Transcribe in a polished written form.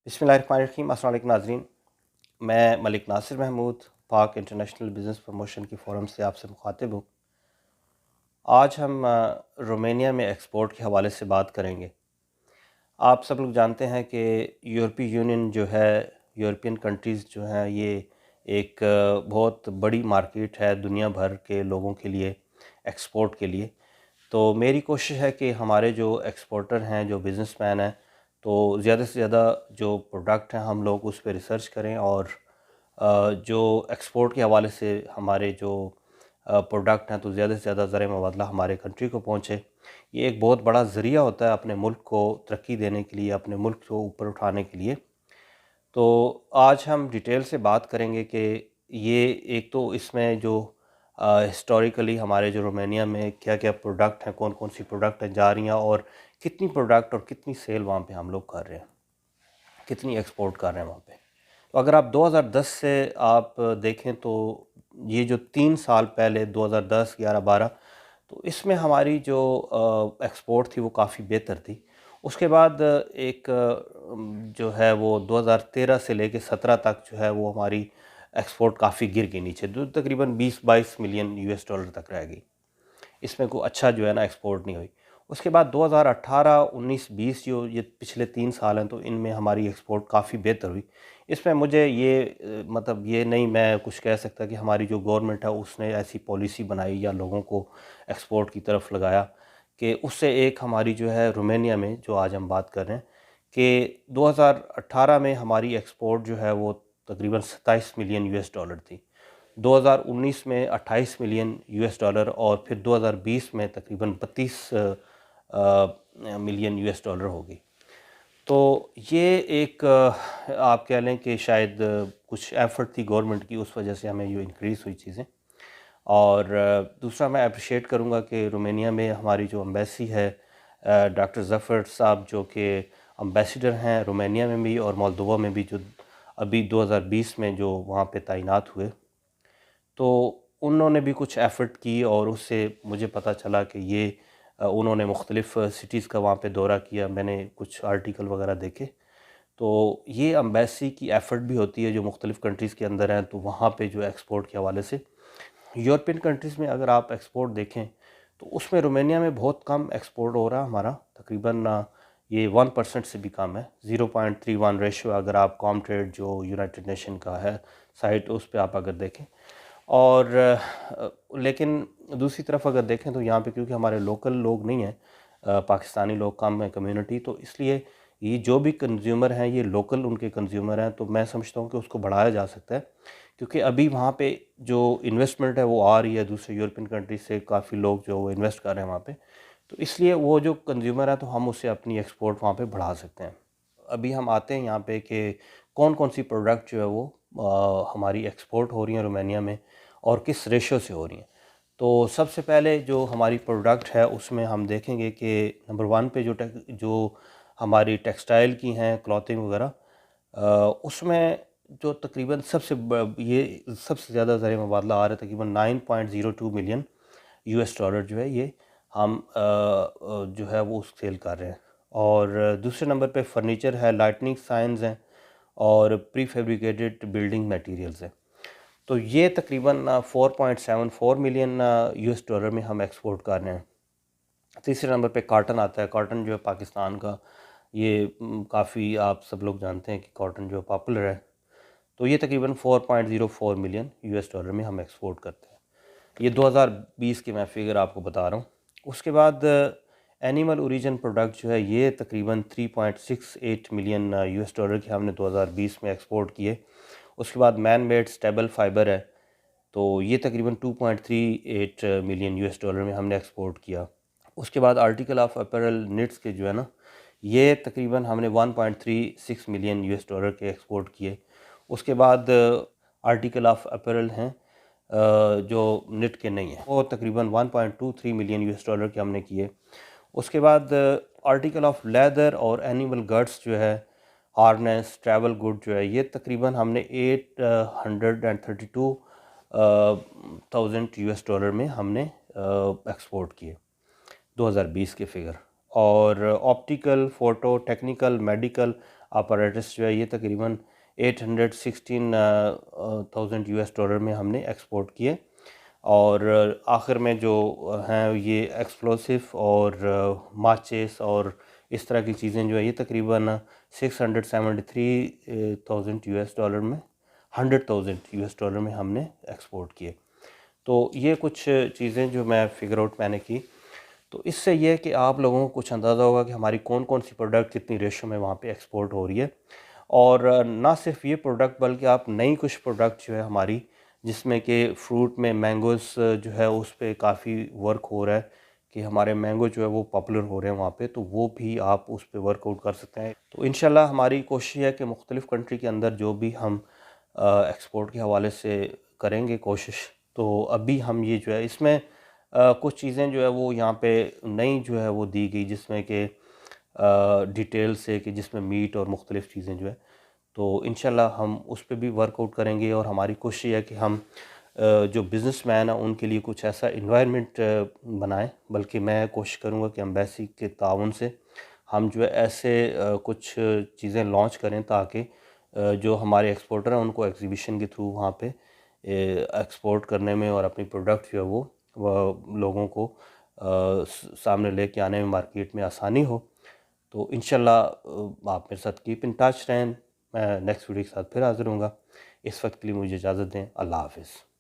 बिस्मिल्लाहिर्रहमानिर्रहीम। अस्सलाम वालेकुम नाज़रीन, मैं मलिक नासिर महमूद पाक इंटरनेशनल बिज़नेस प्रमोशन की फ़ोरम से आपसे मुखातिब हूँ। आज हम रोमानिया में एक्सपोर्ट के हवाले से बात करेंगे। आप सब लोग जानते हैं कि यूरोपीय यूनियन जो है, यूरोपियन कंट्रीज़ जो हैं, ये एक बहुत बड़ी मार्केट है दुनिया भर के लोगों के लिए, एक्सपोर्ट के लिए। तो मेरी कोशिश है कि हमारे जो एक्सपोर्टर हैं, जो बिज़नेसमैन हैं, तो ज़्यादा से ज़्यादा जो प्रोडक्ट हैं हम लोग उस पे रिसर्च करें और जो एक्सपोर्ट के हवाले से हमारे जो प्रोडक्ट हैं तो ज़्यादा से ज़्यादा ज़र मुबादला हमारे कंट्री को पहुँचे। ये एक बहुत बड़ा ज़रिया होता है अपने मुल्क को तरक्की देने के लिए, अपने मुल्क को ऊपर उठाने के लिए। तो आज हम डिटेल से बात करेंगे कि ये एक तो इसमें जो हिस्टोरिकली हमारे जो रोमानिया में क्या-क्या प्रोडक्ट हैं, कौन-कौन सी प्रोडक्ट हैं जा रही हैं और कितनी प्रोडक्ट और कितनी सेल वहाँ पे हम लोग कर रहे हैं, कितनी एक्सपोर्ट कर रहे हैं वहाँ पे। तो अगर आप 2010 से आप देखें तो ये जो 3 साल पहले 2010, 11, 12 तो इसमें हमारी जो एक्सपोर्ट थी वो काफ़ी बेहतर थी। उसके बाद जो है वो 2013 से लेके 17 तक जो है वो हमारी एक्सपोर्ट काफ़ी गिर गई नीचे, जो तकरीबन 20-22 मिलियन यूएस डॉलर तक रह गई। इसमें कोई अच्छा जो है ना एक्सपोर्ट नहीं हुई। उसके बाद 2018, 19, 20 जो ये पिछले 3 साल हैं तो इनमें हमारी एक्सपोर्ट काफ़ी बेहतर हुई। इसमें मुझे ये मतलब ये नहीं मैं कुछ कह सकता कि हमारी जो गवर्नमेंट है उसने ऐसी पॉलिसी बनाई या लोगों को एक्सपोर्ट की तरफ लगाया कि उससे एक हमारी जो है रोमानिया में जो आज हम बात कर रहे हैं कि 2018 में हमारी एक्सपोर्ट जो है वो तकरीबन 27 मिलियन यूएस डॉलर थी। 2019 में 28 मिलियन यूएस डॉलर और फिर 2020 में तकरीबन 32 मिलियन यूएस डॉलर होगी। तो ये एक आप कह लें कि शायद कुछ एफ़र्ट थी गवर्नमेंट की, उस वजह से हमें ये इंक्रीज़ हुई चीज़ें। और दूसरा मैं एप्रिशिएट करूँगा कि रोमानिया में हमारी जो एम्बेसी है, डॉक्टर ज़फ़र साहब जो कि एम्बेसडर हैं रोमानिया में भी और मोल्दोवा में भी, जो अभी 2020 में जो वहाँ पे तैनात हुए, तो उन्होंने भी कुछ एफ़र्ट की और उससे मुझे पता चला कि ये उन्होंने मुख्तलिफ़ सिटीज़ का वहाँ पे दौरा किया। मैंने कुछ आर्टिकल वगैरह देखे। तो ये एम्बेसी की एफ़र्ट भी होती है जो मुख्तलिफ़ कंट्रीज़ के अंदर हैं, तो वहाँ पे जो एक्सपोर्ट के हवाले से यूरोपियन कंट्रीज़ में अगर आप एक्सपोर्ट देखें तो उसमें रोमानिया में बहुत कम एक्सपोर्ट हो रहा है हमारा, तकरीबन ये 1% से भी कम है। 0.31 रेशियो अगर आप कॉमट्रेड जो यूनाइटेड नेशन का है साइट, उस पे आप अगर देखें। और लेकिन दूसरी तरफ अगर देखें तो यहाँ पे क्योंकि हमारे लोकल लोग नहीं हैं, पाकिस्तानी लोग कम है कम्युनिटी, तो इसलिए ये जो भी कंज्यूमर हैं ये लोकल उनके कंज्यूमर हैं, तो मैं समझता हूँ कि उसको बढ़ाया जा सकता है। क्योंकि अभी वहाँ पे जो इन्वेस्टमेंट है वो आ रही है दूसरे यूरोपियन कंट्री से, काफ़ी लोग जो वो इन्वेस्ट कर रहे हैं वहाँ पे, तो इसलिए वो जो कंज्यूमर है तो हम उससे अपनी एक्सपोर्ट वहाँ पे बढ़ा सकते हैं। अभी हम आते हैं यहाँ पे कि कौन-कौन सी प्रोडक्ट जो है वो हमारी एक्सपोर्ट हो रही हैं रोमानिया में और किस रेशियो से हो रही हैं। तो सबसे पहले जो हमारी प्रोडक्ट है उसमें हम देखेंगे कि नंबर 1 पे जो हमारी टेक्सटाइल की हैं, क्लॉथिंग वगैरह, उसमें जो तकरीबन ये सबसे ज़्यादा ज़र मुबादला आ रहा है, तकरीबन 9.02 मिलियन यूएस डॉलर जो है ये हम जो है वो सेल कर रहे हैं। और दूसरे नंबर पे फर्नीचर है, लाइटनिंग साइंस हैं और प्री फैब्रिकेटेड बिल्डिंग मटेरियल्स हैं। तो ये तकरीबन 4.74 मिलियन यूएस डॉलर में हम एक्सपोर्ट कर रहे हैं। तीसरे नंबर पे कॉटन आता है। कॉटन जो है पाकिस्तान का, ये काफ़ी आप सब लोग जानते हैं कि कॉटन जो पॉपुलर है। तो ये तकरीबन 4.04 मिलियन यूएस डॉलर में हम एक्सपोर्ट करते हैं। ये 2020 की मैं फ़िगर आपको बता रहा हूँ। उसके बाद एनिमल ओरिजिन प्रोडक्ट जो है ये तकरीबन 3.68 मिलियन यूएस डॉलर के हमने 2020 में एक्सपोर्ट किए। उसके बाद मैन मेड स्टेबल फाइबर है, तो ये तकरीबन 2.38 मिलियन यूएस डॉलर में हमने एक्सपोर्ट किया। उसके बाद आर्टिकल ऑफ अपैरल निट्स के जो है ना, ये तकरीबन हमने 1.36 मिलियन यूएस डॉलर के एक्सपोर्ट किए। उसके बाद आर्टिकल ऑफ अपैरल हैं जो निट के नहीं हैं, वो तकरीबन 1.23 मिलियन यूएस डॉलर के हमने किए। उसके बाद आर्टिकल ऑफ लेदर और एनिमल गट्स जो है, हार्नेस, ट्रैवल गुड जो है, ये तकरीबन हमने 832 थाउजेंड यूएस डॉलर में हमने एक्सपोर्ट किए 2020 के फिगर। और optical, photo, technical, medical apparatus जो है ये तकरीबन 816,000 यूएस डॉलर में हमने एक्सपोर्ट किए। और आखिर में जो हैं ये एक्सप्लोसिव और माचिस और इस तरह की चीज़ें जो है ये तकरीबन 673,000 यूएस डॉलर में 100,000 यूएस डॉलर में हमने एक्सपोर्ट किए। तो ये कुछ चीज़ें जो मैं फ़िगर आउट मैंने की, तो इससे ये है कि आप लोगों को कुछ अंदाज़ा होगा कि हमारी कौन कौन सी प्रोडक्ट कितनी रेशो में वहाँ पे एक्सपोर्ट हो रही है। और ना सिर्फ ये प्रोडक्ट बल्कि आप नई कुछ प्रोडक्ट जो है हमारी, जिसमें कि फ्रूट में मैंगोज़ जो है उस पे काफ़ी वर्क हो रहा है कि हमारे मैंगो जो है वो पॉपुलर हो रहे हैं वहाँ पे, तो वो भी आप उस पे वर्कआउट कर सकते हैं। तो इंशाल्लाह हमारी कोशिश है कि मुख्तलिफ़ कंट्री के अंदर जो भी हम एक्सपोर्ट के हवाले से करेंगे कोशिश, तो अभी हम ये जो है इसमें कुछ चीज़ें जो है वो यहाँ पे नई जो है वो दी गई, जिसमें कि डिटेल से कि जिसमें मीट और मुख्तलिफ़ चीज़ें जो है, तो इंशाल्लाह हम उस पे भी वर्कआउट करेंगे। और हमारी कोशिश है कि हम जो बिज़नेसमैन हैं उनके लिए कुछ ऐसा इन्वायरमेंट बनाएं, बल्कि मैं कोशिश करूँगा कि एम्बेसी के ताउन से हम जो है ऐसे कुछ चीज़ें लॉन्च करें ताकि जो हमारे एक्सपोर्टर हैं उनको एग्जीबिशन के थ्रू वहाँ पे एक्सपोर्ट करने में और अपनी प्रोडक्ट जो है वो लोगों को सामने लेके आने में मार्केट में आसानी हो। तो इंशाल्लाह आप मेरे साथ कीप इन टच रहें। मैं नेक्स्ट वीडियो के साथ फिर हाज़िर होऊंगा। इस वक्त के लिए मुझे इजाज़त दें। अल्लाह हाफ़िज़।